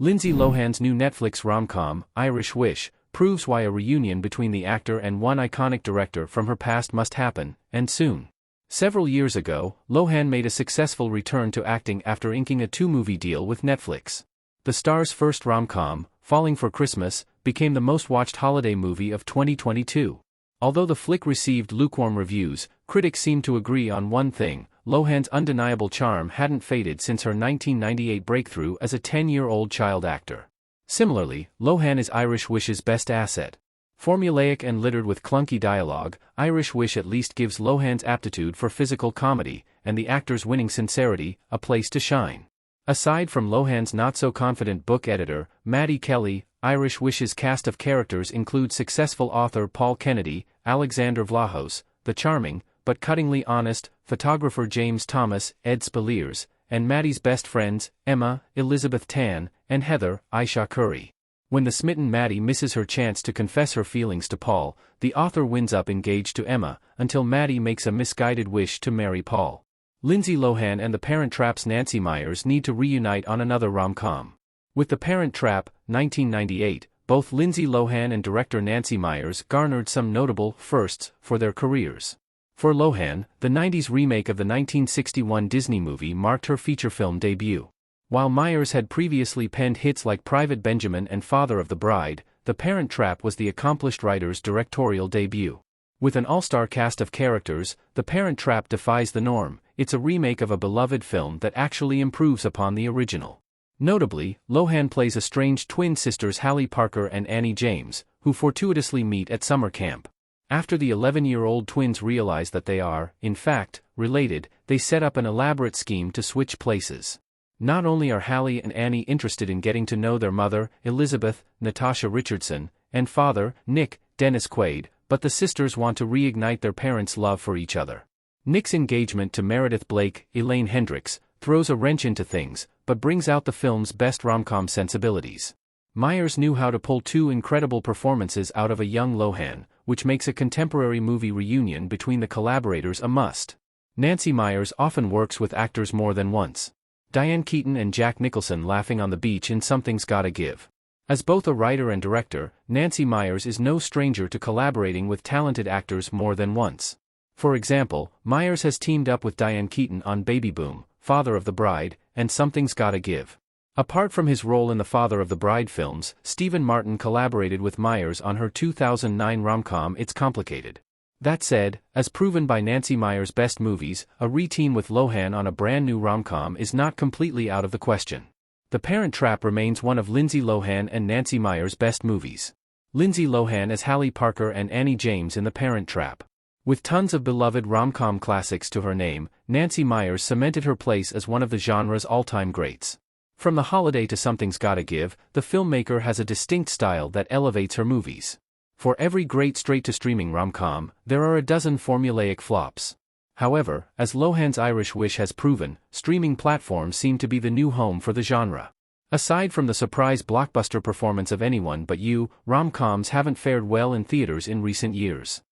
Lindsay Lohan's new Netflix rom-com, Irish Wish, proves why a reunion between the actor and one iconic director from her past must happen, and soon. Several years ago, Lohan made a successful return to acting after inking a two-movie deal with Netflix. The star's first rom-com, Falling for Christmas, became the most-watched holiday movie of 2022. Although the flick received lukewarm reviews, critics seem to agree on one thing: Lohan's undeniable charm hadn't faded since her 1998 breakthrough as a 10-year-old child actor. Similarly, Lohan is Irish Wish's best asset. Formulaic and littered with clunky dialogue, Irish Wish at least gives Lohan's aptitude for physical comedy, and the actor's winning sincerity, a place to shine. Aside from Lohan's not-so-confident book editor, Maddie Kelly, Irish Wish's cast of characters include successful author Paul Kennedy, Alexander Vlahos, the charming, but cuttingly honest, photographer James Thomas, Ed Spaliers, and Maddie's best friends, Emma, Elizabeth Tan, and Heather, Aisha Curry. When the smitten Maddie misses her chance to confess her feelings to Paul, the author winds up engaged to Emma, until Maddie makes a misguided wish to marry Paul. Lindsay Lohan and The Parent Trap's Nancy Meyers need to reunite on another rom-com. With The Parent Trap, 1998, both Lindsay Lohan and director Nancy Meyers garnered some notable firsts for their careers. For Lohan, the 90s remake of the 1961 Disney movie marked her feature film debut. While Meyers had previously penned hits like Private Benjamin and Father of the Bride, The Parent Trap was the accomplished writer's directorial debut. With an all-star cast of characters, The Parent Trap defies the norm. It's a remake of a beloved film that actually improves upon the original. Notably, Lohan plays estranged twin sisters Hallie Parker and Annie James, who fortuitously meet at summer camp. After the 11-year-old twins realize that they are, in fact, related, they set up an elaborate scheme to switch places. Not only are Hallie and Annie interested in getting to know their mother, Elizabeth, Natasha Richardson, and father, Nick, Dennis Quaid, but the sisters want to reignite their parents' love for each other. Nick's engagement to Meredith Blake, Elaine Hendricks, throws a wrench into things, but brings out the film's best rom-com sensibilities. Meyers knew how to pull two incredible performances out of a young Lohan, which makes a contemporary movie reunion between the collaborators a must. Nancy Meyers often works with actors more than once. Diane Keaton and Jack Nicholson laughing on the beach in Something's Gotta Give. As both a writer and director, Nancy Meyers is no stranger to collaborating with talented actors more than once. For example, Meyers has teamed up with Diane Keaton on Baby Boom, Father of the Bride, and Something's Gotta Give. Apart from his role in the Father of the Bride films, Stephen Martin collaborated with Meyers on her 2009 rom-com It's Complicated. That said, as proven by Nancy Meyers' best movies, a re-team with Lohan on a brand new rom-com is not completely out of the question. The Parent Trap remains one of Lindsay Lohan and Nancy Meyers' best movies. Lindsay Lohan as Hallie Parker and Annie James in The Parent Trap. With tons of beloved rom-com classics to her name, Nancy Meyers cemented her place as one of the genre's all-time greats. From The Holiday to Something's Gotta Give, the filmmaker has a distinct style that elevates her movies. For every great straight-to-streaming rom-com, there are a dozen formulaic flops. However, as Lohan's Irish Wish has proven, streaming platforms seem to be the new home for the genre. Aside from the surprise blockbuster performance of Anyone But You, rom-coms haven't fared well in theaters in recent years.